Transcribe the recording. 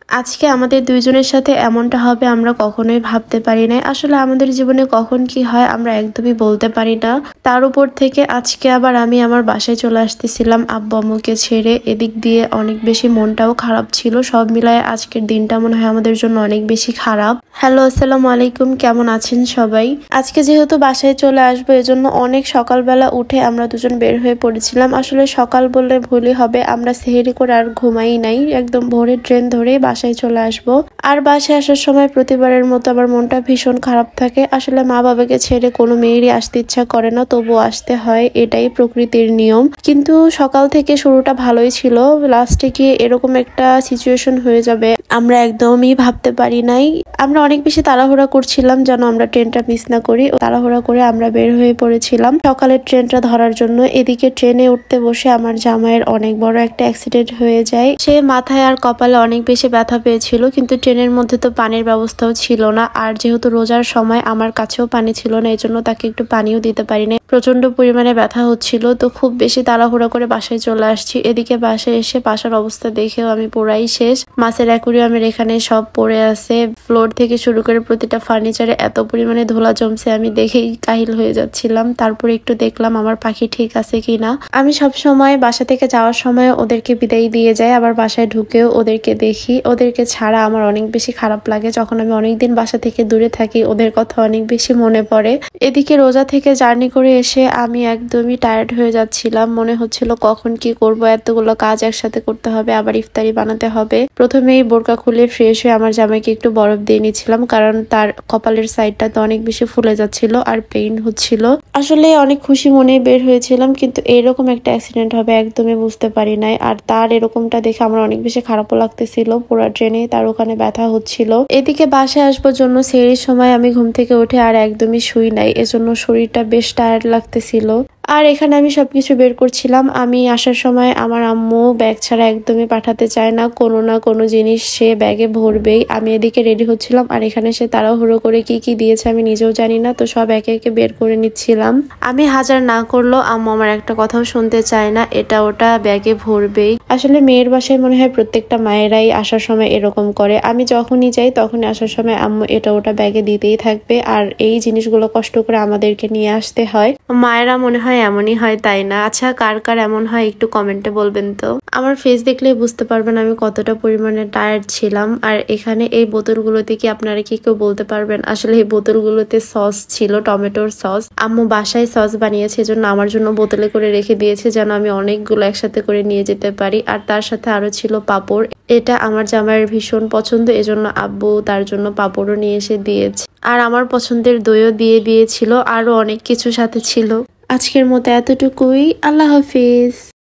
আজকে আমাদের দুইজনের সাথে এমনটা হবে আমরা কখনোই ভাবতে পারি নাই। আসলে আমাদের জীবনে কখন কি হয় আমরা একদমই বলতে পারি না। তার উপর থেকে আজকে আবার আমি আমার বাসায় চলে আসতেছিলাম আব্বু আম্মুকে ছেড়ে। এদিক দিয়ে অনেক বেশি মনটাও খারাপ ছিল। সব মিলায় আজকের দিনটা মনে হয় আমাদের জন্য অনেক বেশি খারাপ। হ্যালো, আসসালামু আলাইকুম, কেমন আছেন সবাই? আজকে যেহেতু বাসায় চলে আসবো এজন্য অনেক সকালবেলা উঠে আমরা দুজন বের হয়ে পড়েছিলাম। আসলে সকাল বললে ভুলই হবে, আমরা সেহেরি করে আর ঘুমাই নাই, একদম ভোরে ট্রেন ধরে বাসায় চলে আসবো। আর বাসায় আসার সময় প্রতিবারের মতো আমার মনটা ভীষণ খারাপ থাকে। আসলে মা বাবাকে ছেড়ে কোনো মেয়েরই আসতে ইচ্ছা করে না, তবুও আসতে হয়, এটাই প্রকৃতির নিয়ম। কিন্তু সকাল থেকে শুরুটা ভালোই ছিল, লাস্টে গিয়ে এরকম একটা সিচুয়েশন হয়ে যাবে আমরা একদমই ভাবতে পারি নাই। আমরা অনেক বেশি তাড়াহুড়া করছিলাম যেন আমরা ট্রেনটা মিস না করি। তাড়াহুড়া করে আমরা বের হয়ে পড়েছিলাম সকালের ট্রেনটা ধরার জন্য। এদিকে ট্রেনে উঠতে বসে আমার জামাইয়ের অনেক বড় একটা অ্যাক্সিডেন্ট হয়ে যায়। সে মাথায় আর কপালে অনেক বেশি ব্যথা পেয়েছিল, কিন্তু ট্রেনের মধ্যে তো পানির ব্যবস্থাও ছিল না। আর যেহেতু রোজার সময় আমার কাছেও পানি ছিল না, এজন্য তাকে একটু পানিও দিতে পারিনি। প্রচন্ড পরিমাণে ব্যথা হচ্ছিল, তো খুব বেশি তাড়াহুড়া করে বাসায় চলে আসছি। এদিকে বাসায় এসে বাসার অবস্থা দেখেও আমি পুরাই শেষ। মাছের অ্যাকুরিয়ামের এখানে সব পড়ে আছে, ফ্লোর থেকে শুরু করে প্রতিটা ফার্নিচারে এত পরিমাণে ধুলা জমছে, আমি দেখেই কাহিল হয়ে যাচ্ছিলাম। তারপরে একটু দেখলাম আমার পাখি ঠিক আছে কিনা। আমি সব সময় বাসা থেকে যাওয়ার সময় ওদেরকে বিদায় দিয়ে যাই, আবার বাসায় ঢুকেও ওদেরকে দেখি। ওদেরকে ছাড়া আমার অনেক বেশি খারাপ লাগে। যখন আমি অনেকদিন বাসা থেকে দূরে থাকি ওদের কথা অনেক বেশি মনে পড়ে। এদিকে রোজা থেকে জার্নি করে এসে আমি একদমই টায়ার্ড হয়ে যাচ্ছিলাম। মনে হচ্ছিল কখন কি করব, এতগুলো কাজ একসাথে করতে হবে, আবার ইফতারি বানাতে হবে। প্রথমেই বোরকা খুলে ফ্রেশ হয়ে আমার জামাইকে একটু বরফ দিয়ে নিচ্ছিলাম, কারণ তার কপালের সাইডটা তো অনেক বেশি ফুলে যাচ্ছিল আর পেইন হচ্ছিল। আসলে অনেক খুশি মনে বের হয়েছিলাম, কিন্তু এরকম একটা অ্যাক্সিডেন্ট হবে একদমই বুঝতে পারি নাই। আর তার এরকমটা দেখে আমার অনেক বেশি খারাপও লাগতেছিল। পুরো ট্রেনে তার ওখানে ব্যথা হচ্ছিল। এদিকে বাসায় আসবার জন্য সেহরির সময় আমি ঘুম থেকে উঠে আর একদমই শুই নাই, এজন্য শরীরটা বেশ টায়ার্ড লাগতেছিল। আর এখানে আমি সবকিছু বের করছিলাম। আমি আসার সময় আমার আম্মু ব্যাগ ছাড়া একদমই পাঠাতে চায় না, কোনো না কোনো জিনিস সে ব্যাগে ভরবেই। আমি এদিকে রেডি হচ্ছিলাম আর এখানে সে তাড়াহুড়ো করে কি কি দিয়েছে আমি নিজেও জানি না, তো সব একে একে বের করে নিচ্ছিলাম। আমি হাজার না করলেও আম্মু আমার একটা কথাও শুনতে চায় না, এটা ওটা ব্যাগে ভরবেই। আসলে মেয়ের বাসায় মনে হয় প্রত্যেকটা মায়েরাই আসার সময় এরকম করে। আমি যখনই যাই তখনই আসার সময় আম্মু এটা ওটা ব্যাগে দিতেই থাকবে, আর এই জিনিসগুলো কষ্ট করে আমাদেরকে নিয়ে আসতে হয়। মায়েরা মনে হয় এমনই হয়, তাই না? আচ্ছা, কার কার এমন হয় একটু কমেন্টে বলবেন তো। আমার ফেস দেখলে বুঝতে পারবেন আমি কতটা পরিমাণে টায়ার্ড ছিলাম। আর এখানে এই বোতলগুলোতে কি আপনারা কি কেউ বলতে পারবেন? আসলে এই বোতলগুলোতে সস ছিল, টমেটোর সস। আম্মু বাসায় সস বানিয়েছে, এজন্য আমার জন্য বোতলে করে রেখে দিয়েছে যেন আমি অনেকগুলো একসাথে করে নিয়ে যেতে পারি। আর তার সাথে আরো ছিল পাঁপড়। এটা আমার জামাইয়ের ভীষণ পছন্দ, এজন্য আব্বু তার জন্য পাঁপড়ও নিয়ে এসে দিয়েছে। আর আমার পছন্দের দইও দিয়ে দিয়েছিল, আরো অনেক কিছু সাথে ছিল। আজকের মতো এতটুকুই। আল্লাহ হাফিজ।